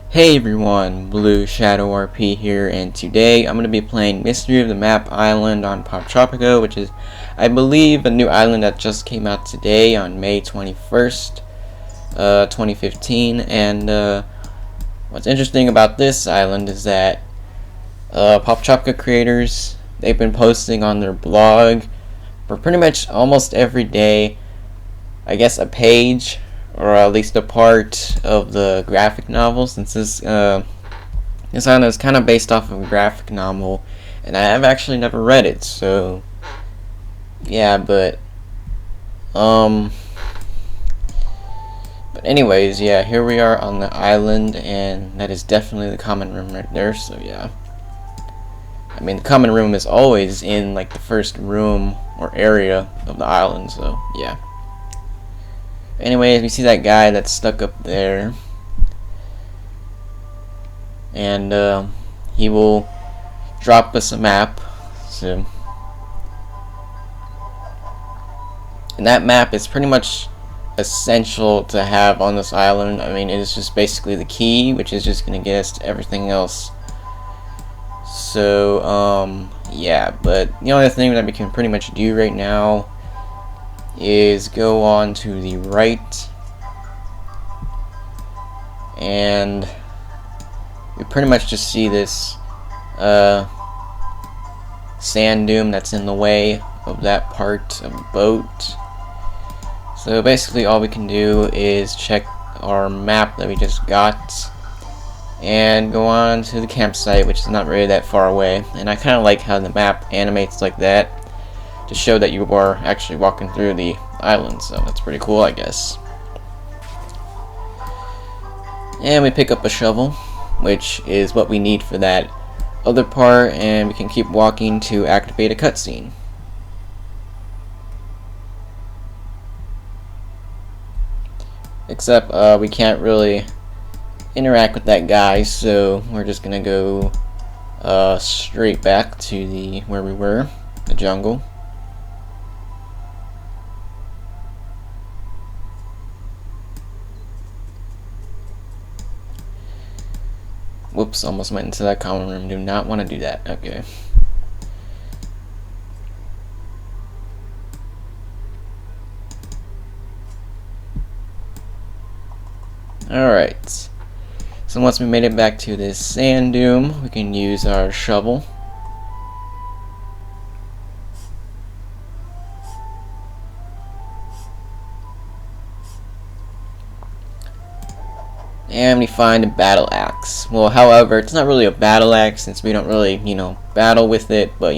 Hey everyone, Blue Shadow RP here, and today I'm going to be playing Mystery of the Map Island on Poptropica, which is, I believe, a new island that just came out today on May 21st, 2015, and what's interesting about this island is that Poptropica creators, they've been posting on their blog for pretty much almost every day, I guess, a page or at least a part of the graphic novel, since this island is kind of based off of a graphic novel, and I have actually never read it. So yeah, um, but anyways, yeah, here we are on the island, and that is definitely the common room right there. So yeah, I mean the common room is always in like the first room or area of the island. So yeah. Anyways, we see that guy that's stuck up there, and he will drop us a map. So, and that map is pretty much essential to have on this island. I mean, it is just basically the key, which is just gonna get us to everything else. So, yeah, but the only thing that we can pretty much do right now is go on to the right, and we pretty much just see this sand dune that's in the way of that part of the boat. So basically all we can do is check our map that we just got and go on to the campsite, which is not really that far away. And I kind of like how the map animates like that to show that you are actually walking through the island, so that's pretty cool, I guess. And we pick up a shovel, which is what we need for that other part, and we can keep walking to activate a cutscene. Except we can't really interact with that guy, so we're just gonna go straight back to the where we were, the jungle. Whoops, almost went into that common room. Do not want to do that. Okay. Alright. So once we made it back to this sand dune, we can use our shovel. And we find a battle axe. Well, however, it's not really a battle axe since we don't really, battle with it, but,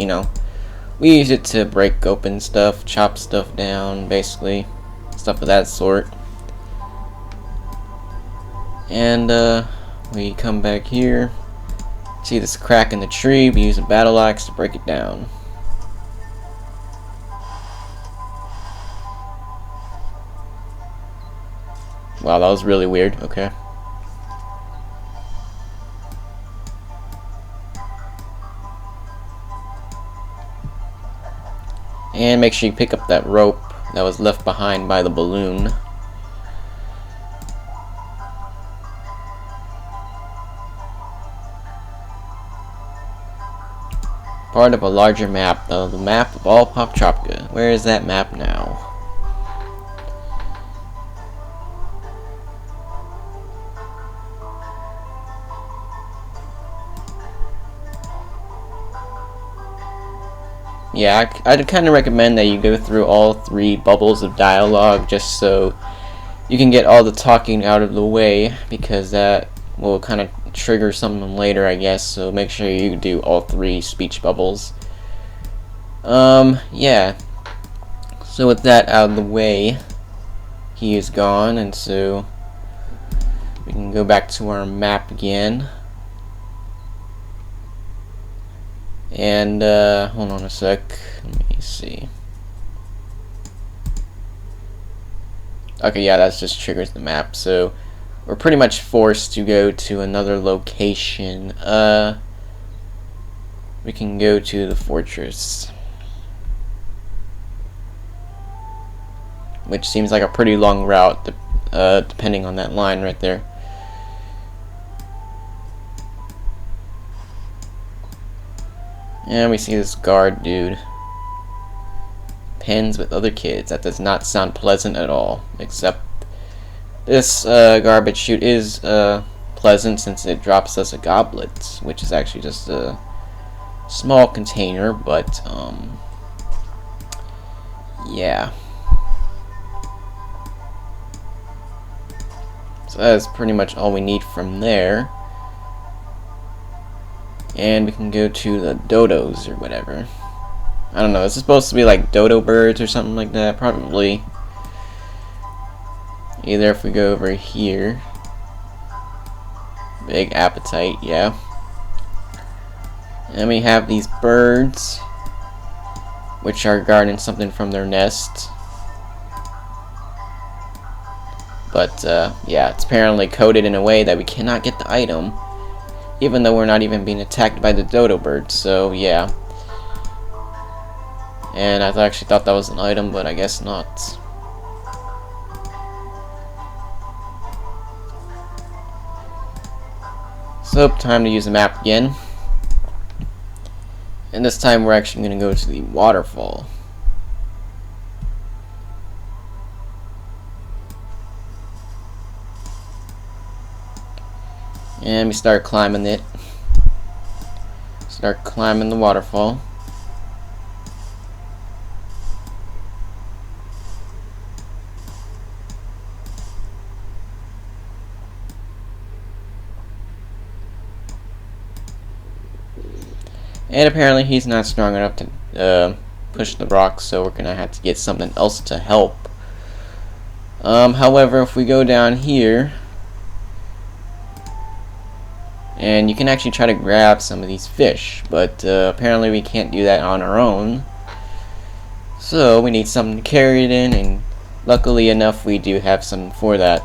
we use it to break open stuff, chop stuff down, basically, stuff of that sort. And, we come back here, see this crack in the tree, we use a battle axe to break it down. Wow, that was really weird. Okay. And make sure you pick up that rope that was left behind by the balloon. Part of a larger map, though, the map of all Poptropica. Where is that map now? Yeah, I'd kind of recommend that you go through all 3 bubbles of dialogue just so you can get all the talking out of the way, because that will kind of trigger something later, I guess, so make sure you do all 3 speech bubbles. Yeah. So with that out of the way, he is gone, and so we can go back to our map again. And, hold on a sec, let me see. Okay, yeah, that just triggers the map, so we're pretty much forced to go to another location. We can go to the fortress, which seems like a pretty long route, depending on that line right there. And we see this guard dude. Pens with other kids. That does not sound pleasant at all. Except this garbage chute is pleasant since it drops us a goblet, which is actually just a small container, but yeah. So that's pretty much all we need from there. And we can go to the dodos or whatever. I don't know, is it supposed to be like dodo birds or something like that? Probably. Either if we go over here. Big appetite, yeah. And we have these birds, which are guarding something from their nest. But yeah, it's apparently coded in a way that we cannot get the item, even though we're not even being attacked by the dodo birds. So yeah. And I actually thought that was an item, but I guess not. So time to use the map again. And this time we're actually going to go to the waterfall. And we start climbing it. Start climbing the waterfall. And apparently he's not strong enough to push the rocks, so we're gonna have to get something else to help. However, if we go down here, and you can actually try to grab some of these fish, but apparently we can't do that on our own. So we need something to carry it in, and luckily enough we do have something for that.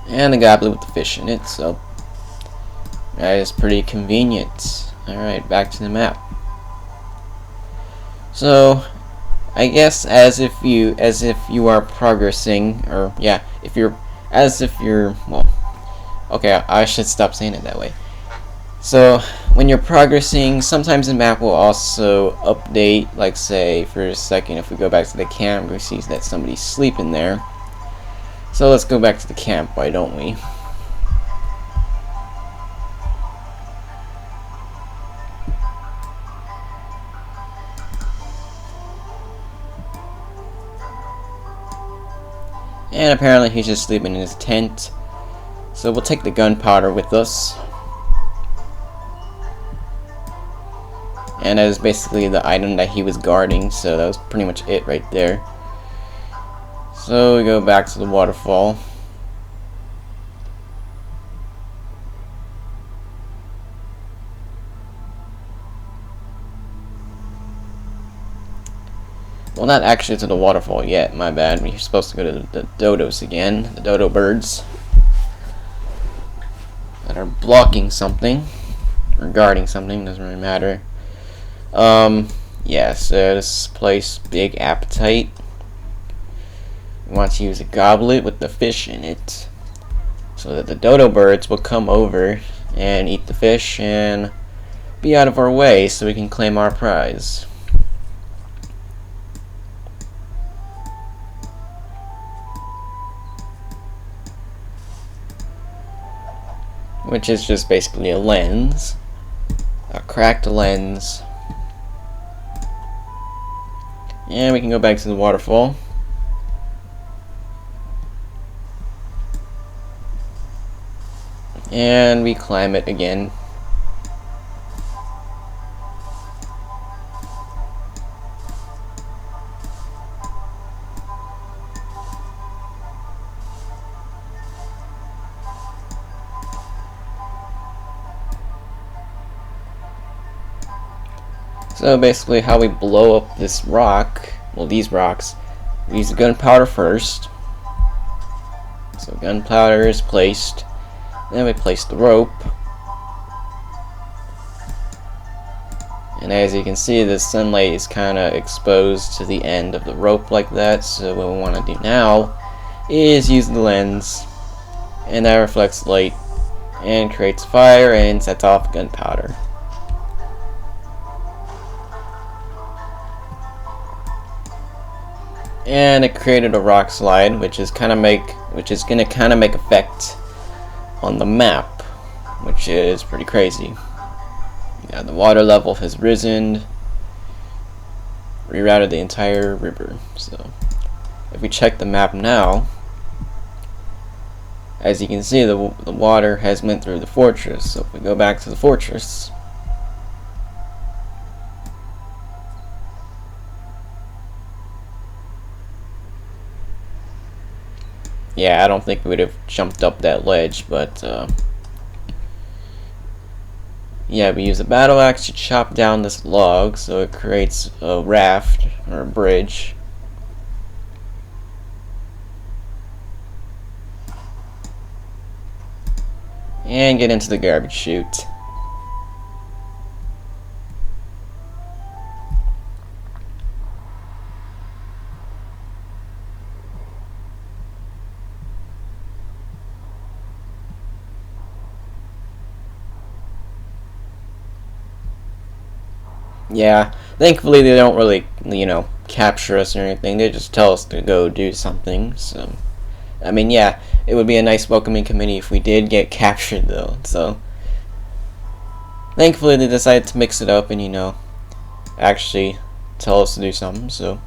And the goblet with the fish in it, so that is pretty convenient. Alright, back to the map. So I guess as if you are progressing, or yeah, well, okay, I should stop saying it that way. So when you're progressing, sometimes the map will also update, like say for a second if we go back to the camp, we see that somebody's sleeping there. So let's go back to the camp, why don't we? And apparently he's just sleeping in his tent. So we'll take the gunpowder with us. And that is basically the item that he was guarding, so that was pretty much it right there. So we go back to the waterfall. Well, not actually to the waterfall yet, my bad. We're supposed to go to the dodos again, the dodo birds that are blocking something, or guarding something, doesn't really matter. Yeah, so this place, big appetite. We want to use a goblet with the fish in it, so that the dodo birds will come over and eat the fish and be out of our way so we can claim our prize. Which is just basically a lens, a cracked lens. And we can go back to the waterfall. And we climb it again. So basically how we blow up this rock, well these rocks, we use the gunpowder first. So gunpowder is placed, then we place the rope, And as you can see, the sunlight is kind of exposed to the end of the rope like that. So what we want to do now is use the lens, and that reflects light and creates fire and sets off gunpowder. And it created a rock slide, which is gonna kind of make effect on the map, which is pretty crazy. Yeah, the water level has risen, rerouted the entire river. So if we check the map now, as you can see, the water has went through the fortress. So if we go back to the fortress, yeah, I don't think we would have jumped up that ledge, but yeah, we use a battle axe to chop down this log so it creates a raft or a bridge. And get into the garbage chute. Yeah, thankfully they don't really, capture us or anything. They just tell us to go do something. So, I mean, yeah, it would be a nice welcoming committee if we did get captured, though. So, thankfully they decided to mix it up and, actually tell us to do something. So,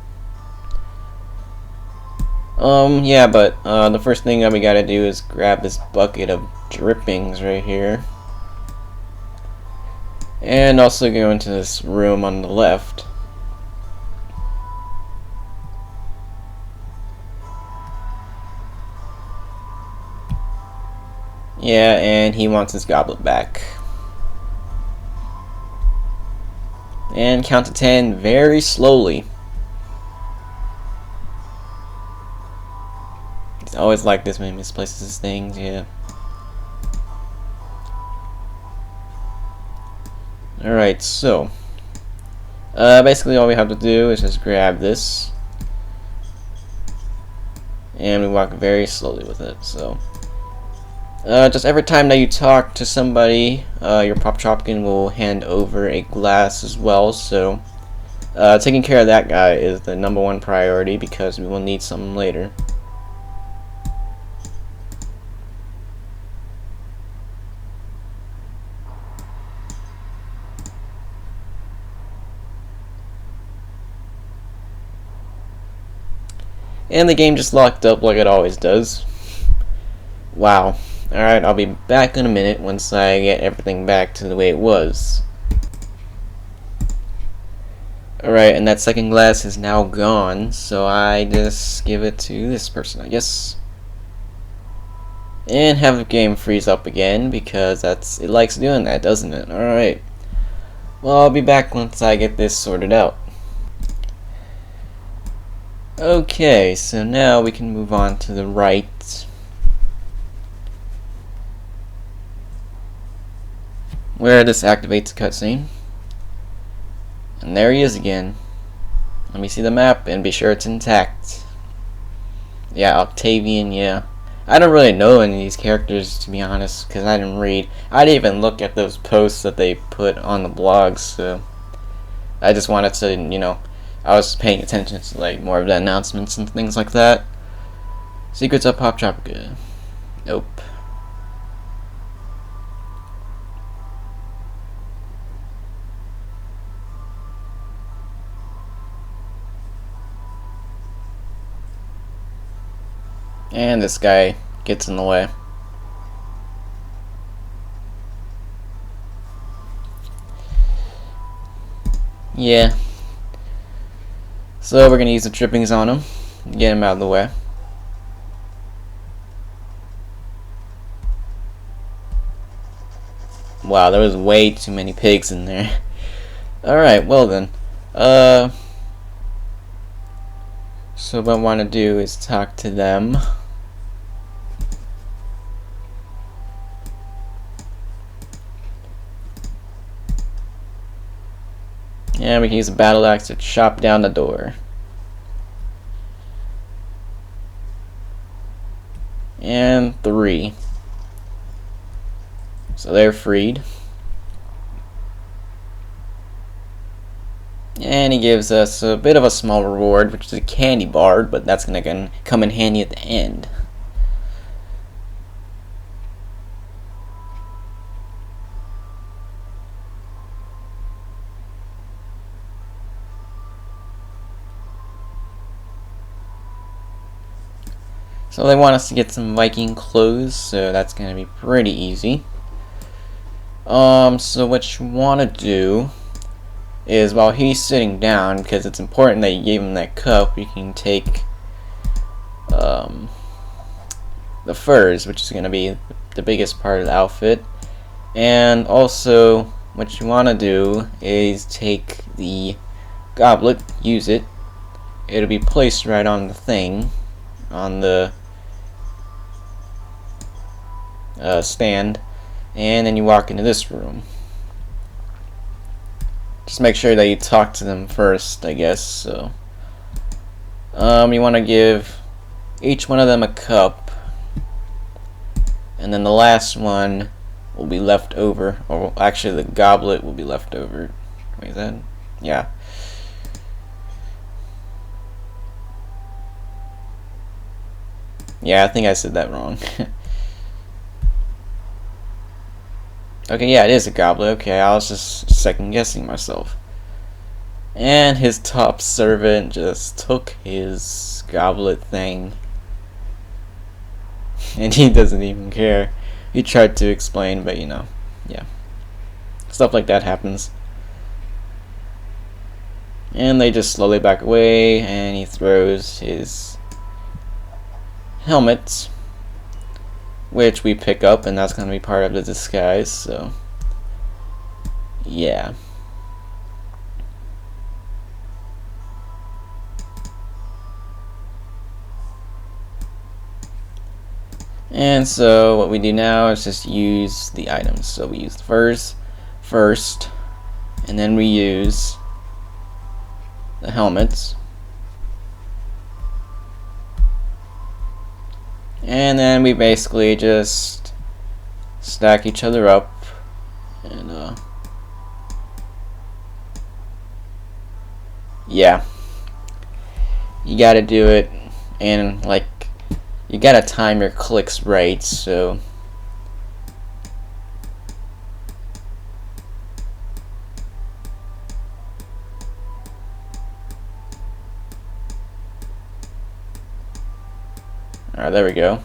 yeah, but the first thing that we gotta do is grab this bucket of drippings right here. And also go into this room on the left. Yeah, and he wants his goblet back. And count to 10 very slowly. It's always like this when he misplaces things, yeah. Alright, so basically all we have to do is just grab this and we walk very slowly with it. So just every time that you talk to somebody, your Poptropican will hand over a glass as well. So taking care of that guy is the #1 priority because we will need some later. And the game just locked up like it always does. Wow. Alright, I'll be back in a minute once I get everything back to the way it was. Alright, and that second glass is now gone, so I just give it to this person, I guess. And have the game freeze up again, because it likes doing that, doesn't it? Alright. Well, I'll be back once I get this sorted out. Okay, so now we can move on to the right, where this activates a cutscene. And there he is again. Let me see the map and be sure it's intact. Yeah, Octavian, yeah. I don't really know any of these characters, to be honest, because I didn't read. I didn't even look at those posts that they put on the blogs, so I just wanted to, I was paying attention to like more of the announcements and things like that. Secrets of Poptropica. Nope. And this guy gets in the way. Yeah. So we're gonna use the drippings on him, get him out of the way. Wow, there was way too many pigs in there. Alright, well then. So what I want to do is talk to them. And we can use a battle axe to chop down the door. And 3. So they're freed. And he gives us a bit of a small reward, which is a candy bar, but that's going to come in handy at the end. So they want us to get some Viking clothes, so that's going to be pretty easy. So what you want to do is, while he's sitting down, because it's important that you gave him that cup, you can take the furs, which is going to be the biggest part of the outfit. And also, what you want to do is take the goblet, use it. It'll be placed right on the thing, on the stand, and then you walk into this room. Just make sure that you talk to them first, I guess. So you want to give each one of them a cup, and then the last one will be left over, or actually the goblet will be left over. Wait, is that? Yeah. Yeah, I think I said that wrong. Okay, yeah, it is a goblet. Okay, I was just second guessing myself. And his top servant just took his goblet thing. And he doesn't even care. He tried to explain, but you know, yeah. Stuff like that happens. And they just slowly back away, and he throws his helmet, which we pick up, and that's going to be part of the disguise, so yeah. And so what we do now is just use the items. So we use the furs first, and then we use the helmets, and then we basically just stack each other up, and yeah, you gotta do it, and like, you gotta time your clicks right, so alright, there we go.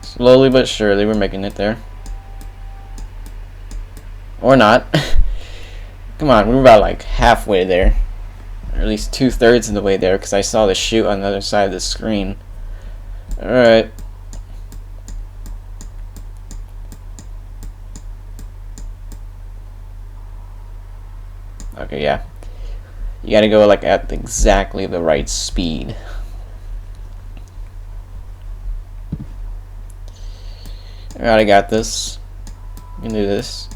Slowly but surely we're making it there. Or not. Come on, we were about like halfway there. Or at least 2/3 of the way there, because I saw the chute on the other side of the screen. Alright. Okay, yeah. You gotta go like at exactly the right speed. Alright, I got this. You can do this.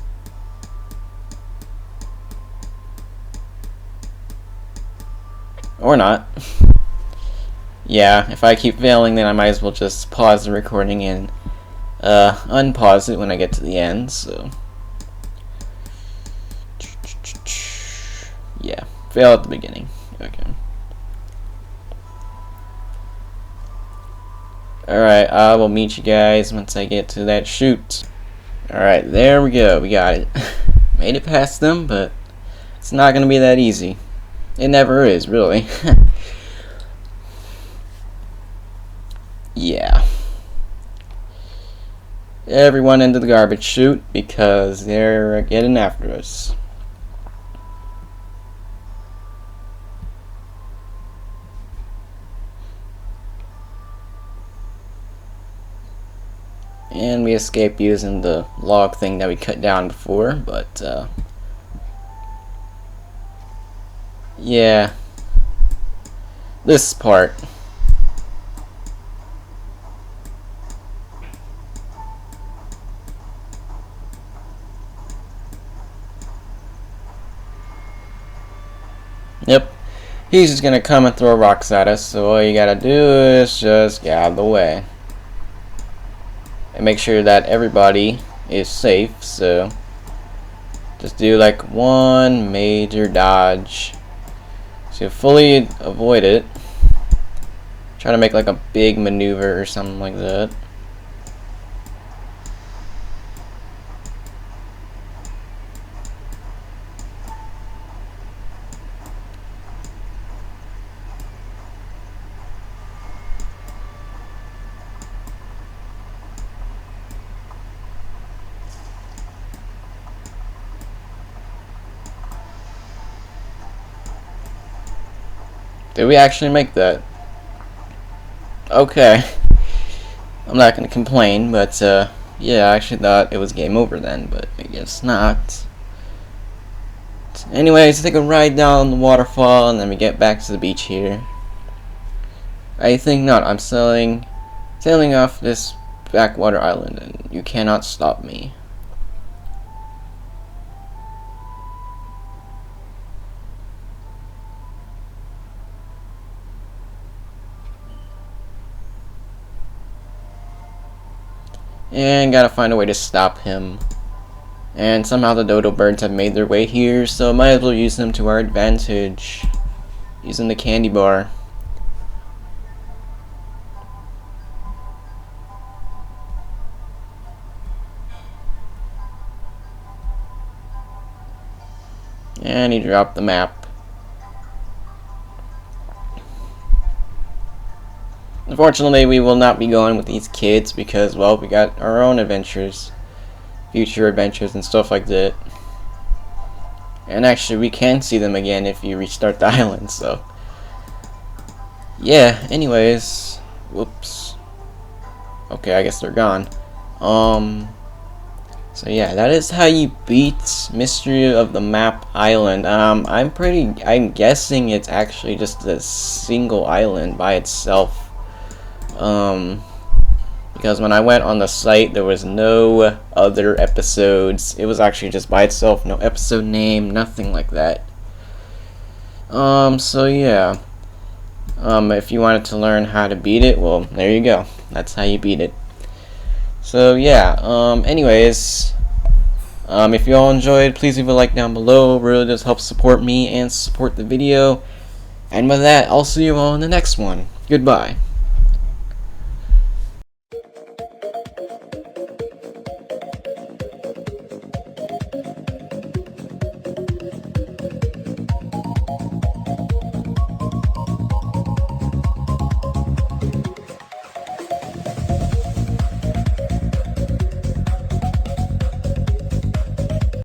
Or not. Yeah, if I keep failing, then I might as well just pause the recording and unpause it when I get to the end, so yeah, fail at the beginning. Okay. Alright, I will meet you guys once I get to that chute. Alright, there we go, we got it. Made it past them, but it's not gonna be that easy. It never is, really. Yeah. Everyone into the garbage chute, because they're getting after us. And we escaped using the log thing that we cut down before, but yeah, this part. he's just gonna come and throw rocks at us, so all you gotta do is just get out of the way. And make sure that everybody is safe, so just do like one major dodge. So you fully avoid it. Try to make like a big maneuver or something like that. Did we actually make that? Okay. I'm not gonna complain, but yeah, I actually thought it was game over then, but I guess not. Anyways, take a ride down the waterfall and then we get back to the beach here. I think not. I'm sailing off this backwater island and you cannot stop me. And gotta find a way to stop him. And somehow the dodo birds have made their way here, so might as well use them to our advantage. Using the candy bar. And he dropped the map. Unfortunately, we will not be going with these kids because, well, we got our own adventures. Future adventures and stuff like that. And actually, we can see them again if you restart the island, so. Yeah, anyways. Whoops. Okay, I guess they're gone. So yeah, that is how you beat Mystery of the Map Island. I'm guessing it's actually just a single island by itself. Because when I went on the site, there was no other episodes. It was actually just by itself, no episode name, nothing like that. So yeah. If you wanted to learn how to beat it, well, there you go. That's how you beat it. So yeah, anyways, if you all enjoyed, please leave a like down below. It really does help support me and support the video. And with that, I'll see you all in the next one. Goodbye.